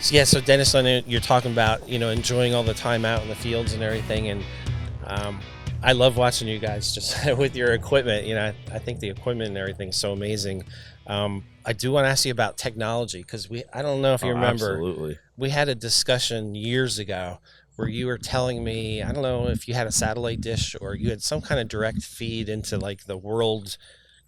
So Dennis, I know you're talking about enjoying all the time out in the fields and everything, and I love watching you guys just with your equipment. I think the equipment and everything is so amazing. I do want to ask you about technology because I don't know if you Oh, remember, absolutely. we had a discussion years ago where you were telling me, I don't know if you had a satellite dish or you had some kind of direct feed into like the world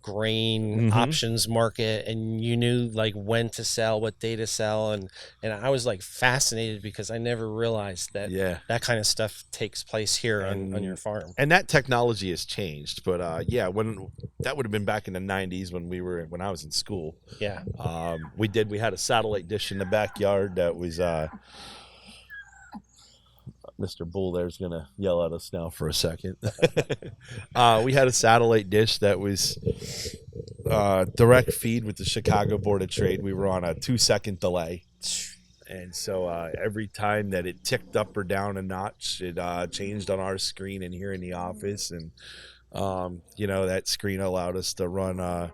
grain Hmm. options market, and you knew like when to sell, what day to sell, and I was like fascinated because I never realized that Yeah, that kind of stuff takes place here on your and farm. and that technology has changed, but yeah, when that would have been back in the '90s when I was in school. Yeah. We had a satellite dish in the backyard that was Mr. Bull there's gonna yell at us now for a second. We had a satellite dish that was direct feed with the Chicago Board of Trade. We were on a 2-second delay. And so every time that it ticked up or down a notch, it changed on our screen in here in the office. And, that screen allowed us to run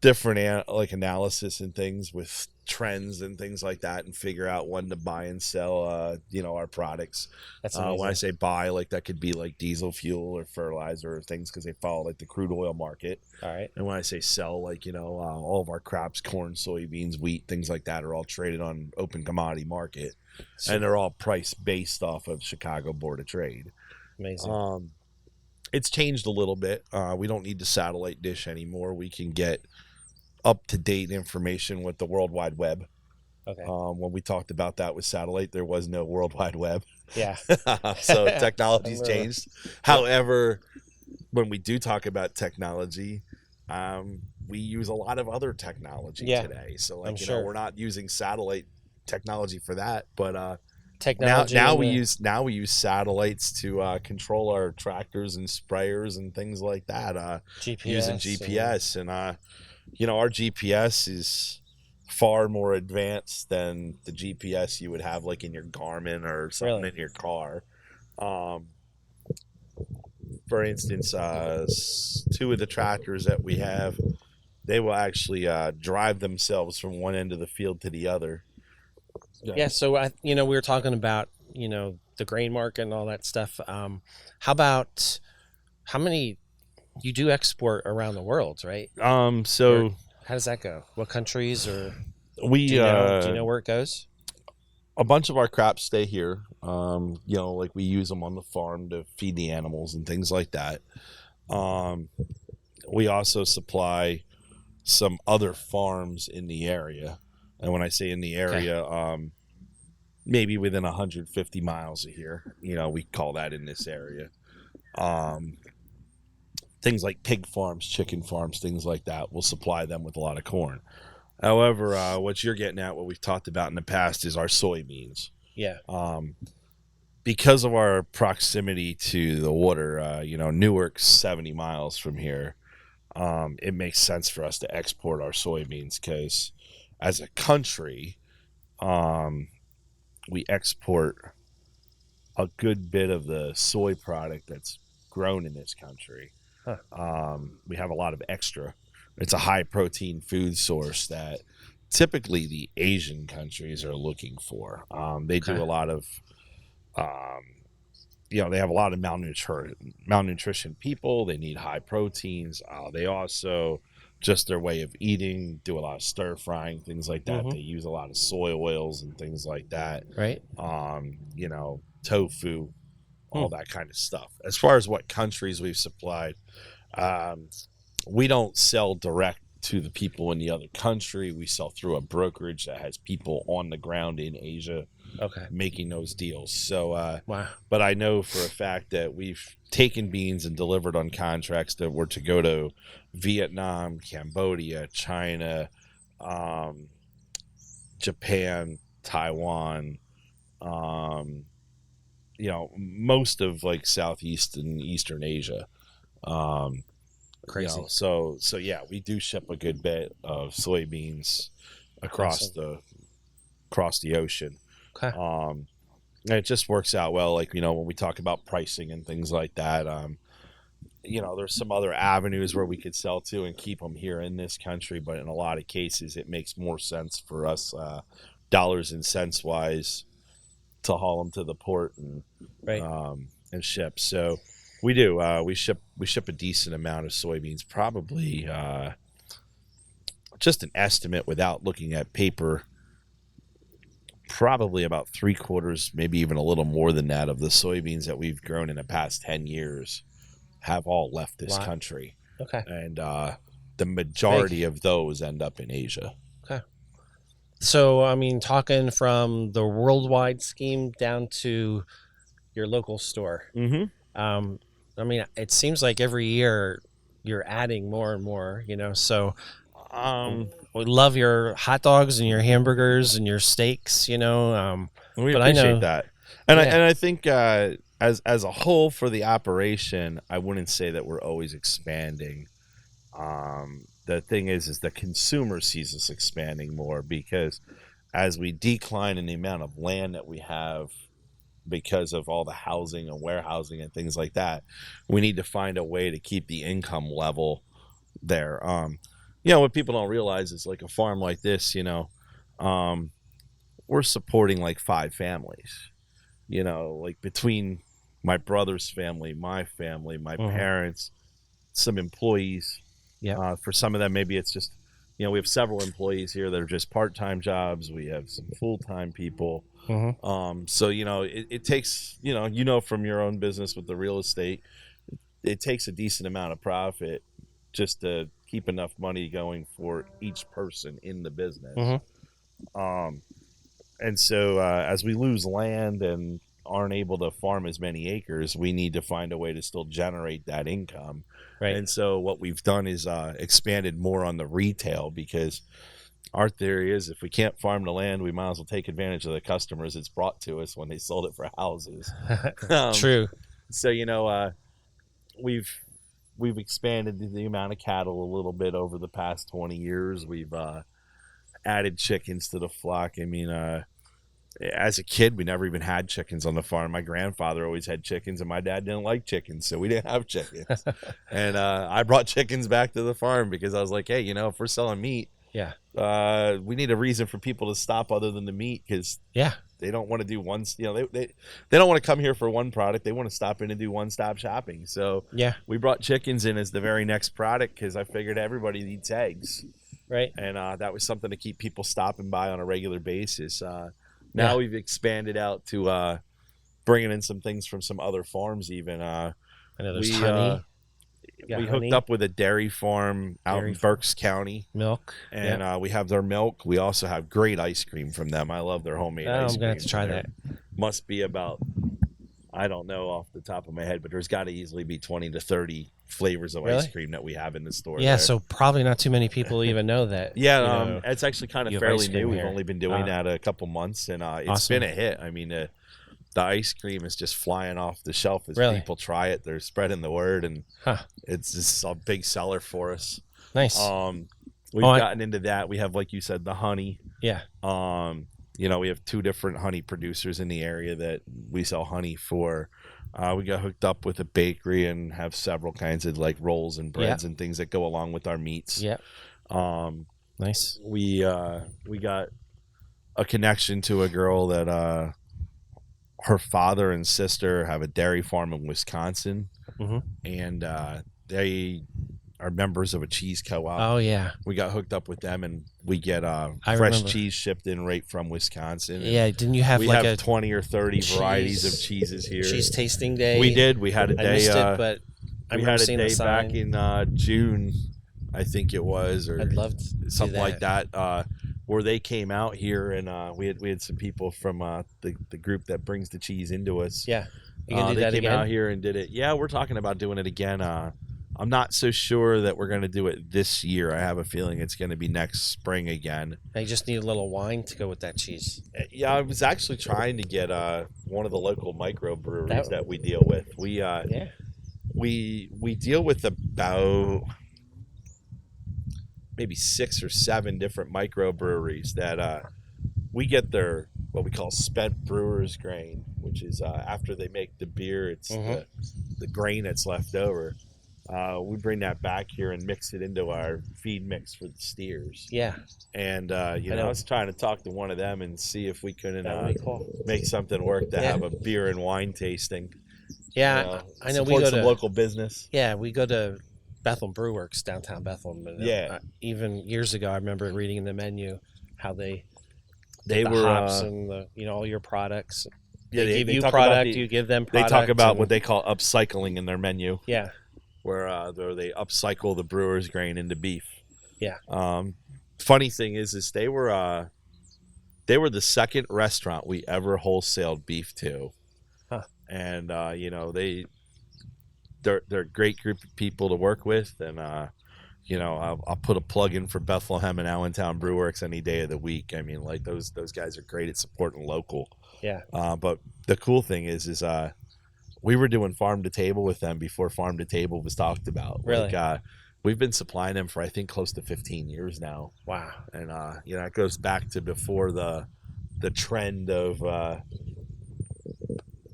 different like analysis and things with trends and things like that and figure out when to buy and sell, our products. That's When I amazing. say buy, like that could be like diesel fuel or fertilizer or things because they follow like the crude oil market. All right. And when I say sell, like, all of our crops, corn, soybeans, wheat, things like that are all traded on open commodity market. And they're all priced based off of Chicago Board of Trade. Amazing. Um, it's changed a little bit. We don't need the satellite dish anymore. We can get up to date information with the World Wide Web. Okay. When we talked about that with satellite, there was no World Wide Web. Yeah. So I technology's remember. changed. However, when we do talk about technology, we use a lot of other technology Yeah, today. So, I'm like, sure. we're not using satellite technology for that, but now Technology now in we the use now we use satellites to control our tractors and sprayers and things like that, using GPS and GPS. And our GPS is far more advanced than the GPS you would have like in your Garmin or something really. in your car. Um, for instance, two of the tractors that we have, they will actually drive themselves from one end of the field to the other. Yeah. Yeah, so we were talking about, the grain market and all that stuff. How about how many you do export around the world, right? Where So how does that go? What countries, or do we you know? Do you know where it goes? a bunch of our crops stay here. Like we use them on the farm to feed the animals and things like that. Um, we also supply some other farms in the area, and when I say in the Okay. area, maybe within 150 miles of here, we call that in this area. Um, Things like pig farms, chicken farms, things like that. We'll supply them with a lot of corn. However, what you're getting at, what we've talked about in the past, is our soybeans. Yeah. Um, because of our proximity to the water, Newark's 70 miles from here. It makes sense for us to export our soybeans because, as a country, um, we export a good bit of the soy product that's grown in this country. Huh. We have a lot of extra. It's a high protein food source that typically the Asian countries are looking for. They Okay. do a lot of, they have a lot of malnutrition people. They need high proteins. They also, just their way of eating, do a lot of stir frying, things like that. Mm-hmm. They use a lot of soy oils and things like that. Right. Tofu, Hmm. all that kind of stuff. As far as what countries we've supplied, um, we don't sell direct to the people in the other country. We sell through a brokerage that has people on the ground in Asia Okay. making those deals. So, Wow. but I know for a fact that we've taken beans and delivered on contracts that were to go to Vietnam, Cambodia, China, um, Japan, Taiwan, um, most of like Southeast and Eastern Asia. Um, Crazy. so yeah, we do ship a good bit of soybeans across Awesome. the ocean. Okay. And it just works out well. Like, when we talk about pricing and things like that, there's some other avenues where we could sell to and keep them here in this country. But in a lot of cases, it makes more sense for us dollars and cents wise to haul them to the port Right. and ship. So we do. We ship a decent amount of soybeans. Probably just an estimate without looking at paper. Probably about 3/4, maybe even a little more than that, of the soybeans that we've grown in the past 10 years have all left this Wow. country. Okay. And the majority of those end up in Asia. Okay. So, I mean, talking from the worldwide scheme down to your local store, Mm-hmm. I mean, it seems like every year you're adding more and more, so we love your hot dogs and your hamburgers and your steaks, We but I know, appreciate that. And yeah. I think as a whole for the operation, I wouldn't say that we're always expanding. The thing is the consumer sees us expanding more, because as we decline in the amount of land that we have because of all the housing and warehousing and things like that, we need to find a way to keep the income level there. What people don't realize is, like, a farm like this, we're supporting like 5 families, like between my brother's family, my family, my parents, some employees. Yeah. For some of them, maybe it's just, we have several employees here that are just part-time jobs. We have some full-time people. So, it takes, from your own business with the real estate, it takes a decent amount of profit just to keep enough money going for each person in the business. And so as we lose land and aren't able to farm as many acres, we need to find a way to still generate that income. Right. And so what we've done is expanded more on the retail, because our theory is if we can't farm the land, we might as well take advantage of the customers it's brought to us when they sold it for houses. True. So, we've expanded the amount of cattle a little bit over the past 20 years. We've added chickens to the flock. I mean, as a kid, we never even had chickens on the farm. My grandfather always had chickens, and my dad didn't like chickens, so we didn't have chickens. And I brought chickens back to the farm because I was like, hey, if we're selling meat, Yeah. we need a reason for people to stop other than the meat, because Yeah. they don't want to do one. They don't want to come here for one product. They want to stop in and do one-stop shopping. So Yeah. we brought chickens in as the very next product, because I figured everybody eats eggs. Right. And that was something to keep people stopping by on a regular basis. Now we've expanded out to bringing in some things from some other farms even. I know there's honey. We hooked up with a dairy farm out in Berks County. Milk. And we have their milk. We also have great ice cream from them. I love their homemade ice cream. I'm going to have to try that. Must be about, I don't know off the top of my head, but there's got to easily be 20 to 30 flavors of ice cream that we have in the store. Yeah, so probably not too many people even know that. Yeah, it's actually kind of fairly new. We've only been doing that a couple months, and it's been a hit. I mean, the ice cream is just flying off the shelf as people try it. They're spreading the word, and it's just a big seller for us. Nice. We've gotten into that. We have, like you said, the honey. Yeah. We have 2 different honey producers in the area that we sell honey for. We got hooked up with a bakery and have several kinds of like rolls and breads and things that go along with our meats. Yeah. Nice. We got a connection to a girl that her father and sister have a dairy farm in Wisconsin, and they are members of a cheese co-op. Oh yeah. We got hooked up with them, and we get fresh cheese shipped in right from Wisconsin. Yeah, didn't you have we like have 20 or 30 varieties of cheeses here? Cheese tasting day. We did. We had a day. I missed it, but we had a day back in June, I think it was, or I'd love to something like that. Where they came out here, and we had some people from the group that brings the cheese into us. Yeah, you can do they that came again? out here and did it. Yeah, we're talking about doing it again. I'm not so sure that we're going to do it this year. I have a feeling it's going to be next spring again. I just need a little wine to go with that cheese. Yeah, I was actually trying to get one of the local microbreweries that we deal with. We deal with about maybe 6 or 7 different microbreweries that we get their what we call spent brewer's grain, which is after they make the beer, it's the grain that's left over. we bring that back here and mix it into our feed mix for the steers. Yeah, And I was trying to talk to one of them and see if we couldn't that would be cool. make something work to Yeah. have a beer and wine tasting. Yeah, I know we support go some to local business. Yeah, we go to Bethlehem Brew Works, downtown Bethlehem. And Yeah. even years ago, I remember reading in the menu how they They the were hops and all your products. yeah, They give you talk about product, you give them they product. talk about what they call upcycling in their menu. Yeah, Where they upcycle the brewer's grain into beef. Yeah. Funny thing is they were the second restaurant we ever wholesaled beef to. Huh. And they're a great group of people to work with, and I'll put a plug in for Bethlehem and Allentown Brew Works any day of the week. I mean, like those guys are great at supporting local. Yeah. But the cool thing is we were doing farm to table with them before farm to table was talked about. Really? Like, we've been supplying them for I think close to 15 years now. Wow. And it goes back to before the trend of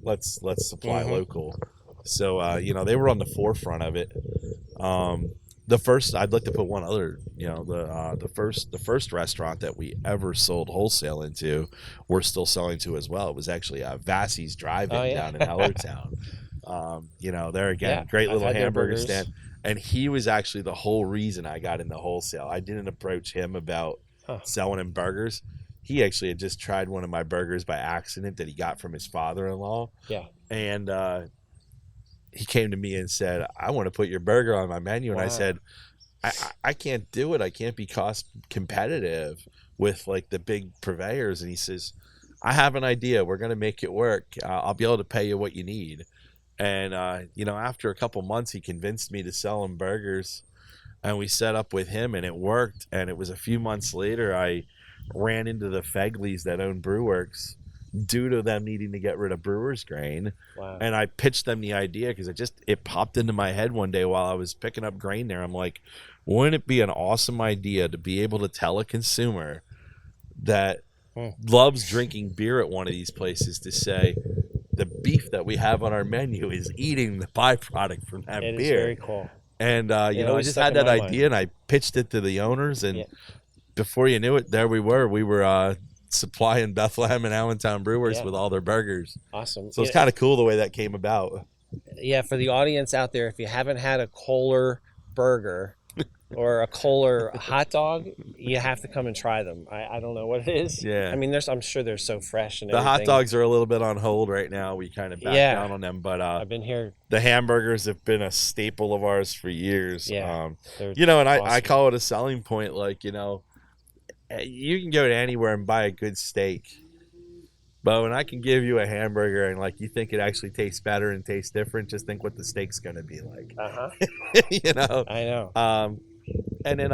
let's supply local. So they were on the forefront of it. The first, I'd like to put one other, the first restaurant that we ever sold wholesale into, we're still selling to as well. It was actually Vassie's Drive-In down in Hellertown. There again, great little hamburger stand. And he was actually the whole reason I got into wholesale. I didn't approach him about selling him burgers. He actually had just tried one of my burgers by accident that he got from his father-in-law. Yeah. And he came to me and said, I want to put your burger on my menu. And I said, I can't do it. I can't be cost competitive with like the big purveyors. And he says, I have an idea. We're going to make it work. I'll be able to pay you what you need. And, after a couple months, he convinced me to sell him burgers, and we set up with him, and it worked. And it was a few months later, I ran into the Fegleys that own Brewworks due to them needing to get rid of brewer's grain. Wow. And I pitched them the idea because it popped into my head one day while I was picking up grain there. I'm like, wouldn't it be an awesome idea to be able to tell a consumer that loves drinking beer at one of these places to say, the beef that we have on our menu is eating the byproduct from that beer. It is very cool. And, I just had that idea and I pitched it to the owners. And before you knew it, there we were. We were supplying Bethlehem and Allentown Brewers with all their burgers. Awesome. So it's kind of cool the way that came about. Yeah, for the audience out there, if you haven't had a Koehler burger or a Koehler hot dog, you have to come and try them. I don't know what it is. Yeah. I mean, I'm sure they're so fresh and the everything. hot dogs are a little bit on hold right now. We kind of backed down on them, but I've been here. The hamburgers have been a staple of ours for years. Yeah. And I call it a selling point. Like, you can go to anywhere and buy a good steak, but when I can give you a hamburger and like you think it actually tastes better and tastes different, just think what the steak's gonna be like. I know. And then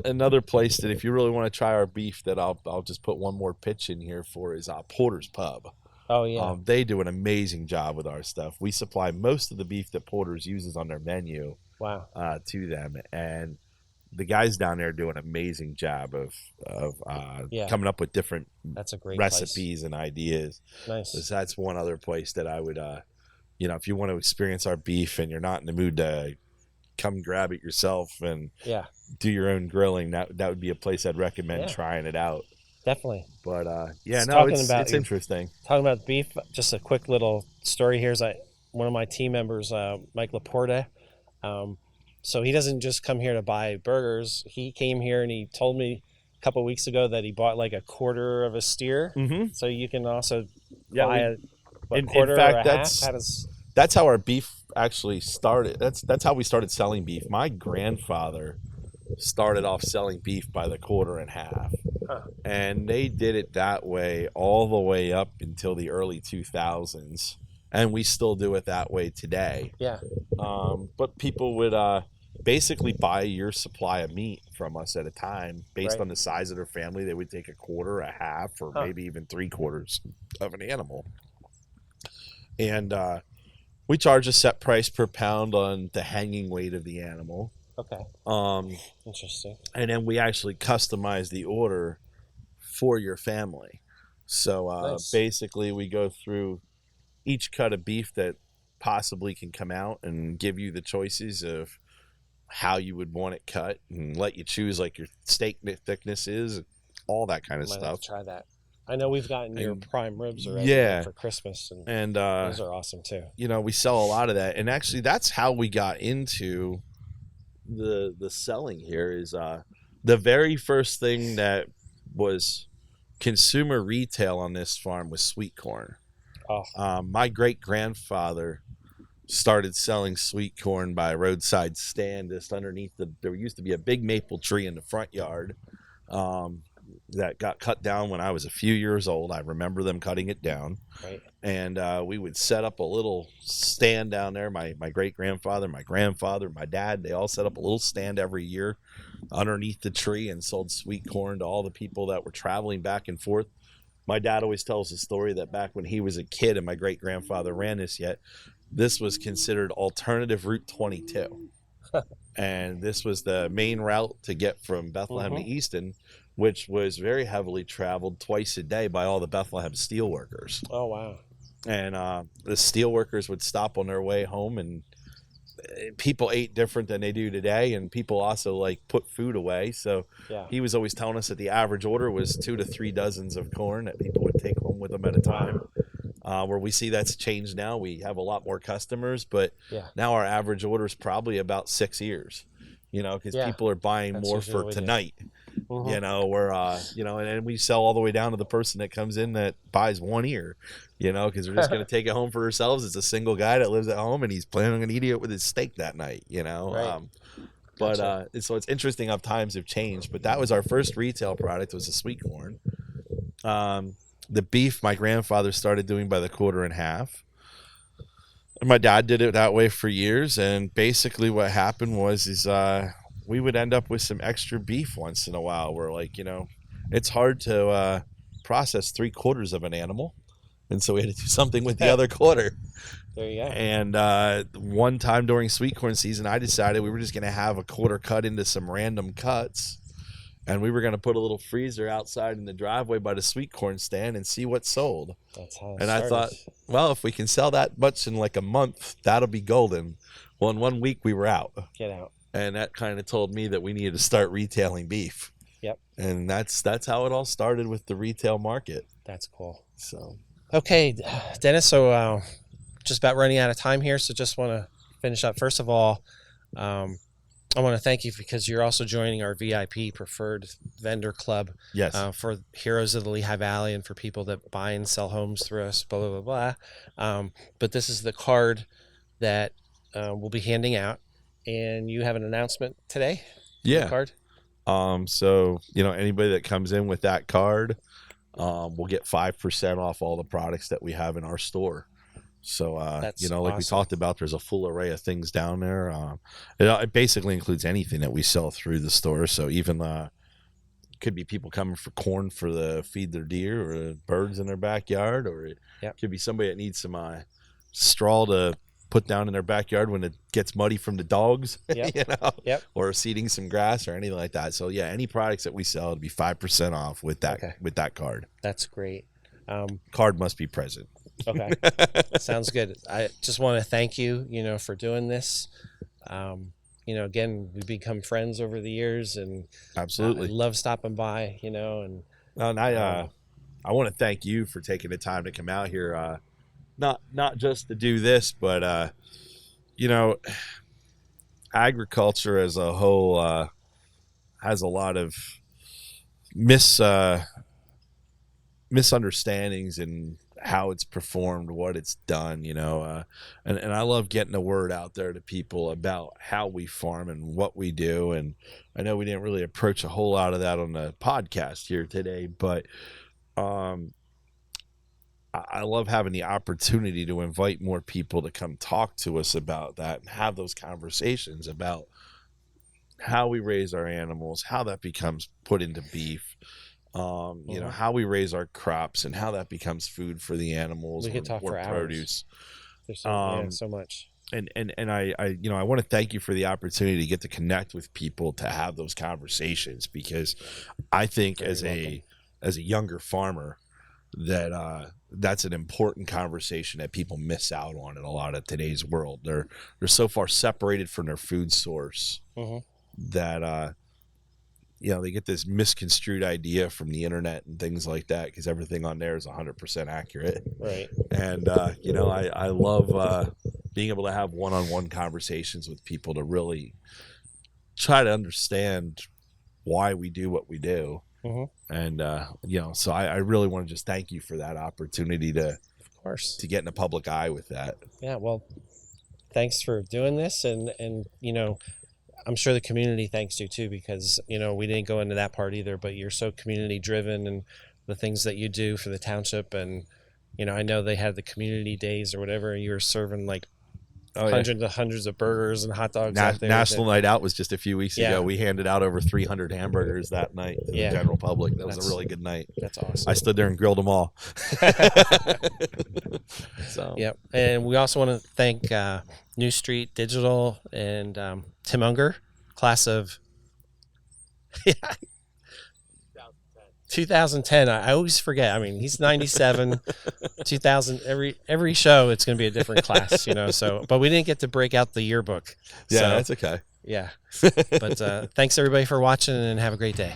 another place that if you really want to try our beef that I'll just put one more pitch in here for is Porter's Pub. Oh yeah. They do an amazing job with our stuff. We supply most of the beef that Porter's uses on their menu. Wow. To them, and the guys down there do an amazing job of coming up with different that's a great recipes and ideas. Nice. So that's one other place that I would, if you want to experience our beef and you're not in the mood to come grab it yourself and do your own grilling, that would be a place I'd recommend trying it out. Definitely. But it's interesting. Talking about beef, just a quick little story here is one of my team members, Mike Laporta. So he doesn't just come here to buy burgers. He came here and he told me a couple of weeks ago that he bought like a quarter of a steer. Mm-hmm. So you can also buy a quarter or a half. That's how our beef actually started. That's how we started selling beef. My grandfather started off selling beef by the quarter and half. And they did it that way all the way up until the early 2000s. And we still do it that way today. Yeah. But people would basically buy your supply of meat from us at a time based on the size of their family. They would take a quarter, a half, or maybe even 3/4 of an animal. And we charge a set price per pound on the hanging weight of the animal. Okay. Interesting. And then we actually customize the order for your family. So basically we go through each cut of beef that possibly can come out and give you the choices of how you would want it cut and let you choose like your steak thickness is, all that kind of Might have stuff. to try that. I know we've gotten your And prime ribs already yeah, for Christmas, and and those are awesome too. we sell a lot of that, and actually that's how we got into the selling here. Is the very first thing that was consumer retail on this farm was sweet corn. Oh, My great grandfather started selling sweet corn by a roadside stand just underneath there used to be a big maple tree in the front yard that got cut down when I was a few years old. I remember them cutting it down. right. And we would set up a little stand down there. My great grandfather, my grandfather, my dad, they all set up a little stand every year underneath the tree and sold sweet corn to all the people that were traveling back and forth. My dad always tells the story that back when he was a kid and my great grandfather ran this was considered alternative Route 22. And this was the main route to get from Bethlehem to Easton, which was very heavily traveled twice a day by all the Bethlehem steelworkers. Oh, wow. And the steelworkers would stop on their way home, and people ate different than they do today, and people also like put food away. So Yeah. he was always telling us that the average order was 2 to 3 dozens of corn that people would take home with them at a time. Where we see that's changed now. We have a lot more customers, but now our average order is probably about 6 years, because people are buying more for tonight. Where and we sell all the way down to the person that comes in that buys 1 ear, because they're just going to take it home for themselves. It's a single guy that lives at home and he's planning on eating it with his steak that night, Right. But so it's interesting how times have changed. But that was our first retail product, was the sweet corn. The beef my grandfather started doing by the quarter and half. And my dad did it that way for years. And basically what happened was we would end up with some extra beef once in a while. Where it's hard to process 3/4 of an animal. And so we had to do something with the other quarter. There you go. And one time during sweet corn season, I decided we were just going to have a quarter cut into some random cuts. And we were going to put a little freezer outside in the driveway by the sweet corn stand and see what sold. That's how it And started. I thought, well, if we can sell that much in like a month, that'll be golden. Well, in 1 week we were out. Get out. And that kind of told me that we needed to start retailing beef. Yep. And that's how it all started with the retail market. That's cool. So, okay, Dennis, so just about running out of time here, so just want to finish up. First of all, I want to thank you because you're also joining our VIP preferred vendor club. yes. For heroes of the Lehigh Valley and for people that buy and sell homes through us, blah, blah, blah, blah. But this is the card that we'll be handing out. And you have an announcement today? Yeah. Card? So, anybody that comes in with that card will get 5% off all the products that we have in our store. So, That's like awesome. we talked about, there's a full array of things down there. It basically includes anything that we sell through the store. So even could be people coming for corn for the feed their deer or birds in their backyard, or it could be somebody that needs some straw to put down in their backyard when it gets muddy from the dogs, or seeding some grass or anything like that. So yeah, any products that we sell would be 5% off with that card. That's great. Card must be present. Okay. Sounds good. I just want to thank you, for doing this. Again, we've become friends over the years, and Absolutely. I love stopping by, and I want to thank you for taking the time to come out here. Not just to do this, but agriculture as a whole has a lot of misunderstandings in how it's performed, what it's done, and I love getting the word out there to people about how we farm and what we do. And I know we didn't really approach a whole lot of that on the podcast here today, but I love having the opportunity to invite more people to come talk to us about that and have those conversations about how we raise our animals, how that becomes put into beef, how we raise our crops and how that becomes food for the animals. We could talk for hours. Produce. There's so much. And I want to thank you for the opportunity to get to connect with people to have those conversations, because I think as a younger farmer that that's an important conversation that people miss out on in a lot of today's world. They're so far separated from their food source that they get this misconstrued idea from the internet and things like that, because everything on there is 100% accurate. Right. And I love being able to have one-on-one conversations with people to really try to understand why we do what we do. And so I really want to just thank you for that opportunity to get in the public eye with that. Yeah, well, thanks for doing this, and I'm sure the community thanks you too, because we didn't go into that part either, but you're so community driven, and the things that you do for the township. And I know they had the community days or whatever, and you were serving like hundreds of burgers and hot dogs out there. National Night Out was just a few weeks ago. We handed out over 300 hamburgers that night to the general public. That was a really good night. That's awesome. I stood there and grilled them all. So and we also want to thank New Street Digital and Tim Unger, class of 2010. I always forget. I mean, he's 97. 2000. Every show, it's going to be a different class, So, but we didn't get to break out the yearbook. Yeah, that's okay. Yeah. But thanks everybody for watching, and have a great day.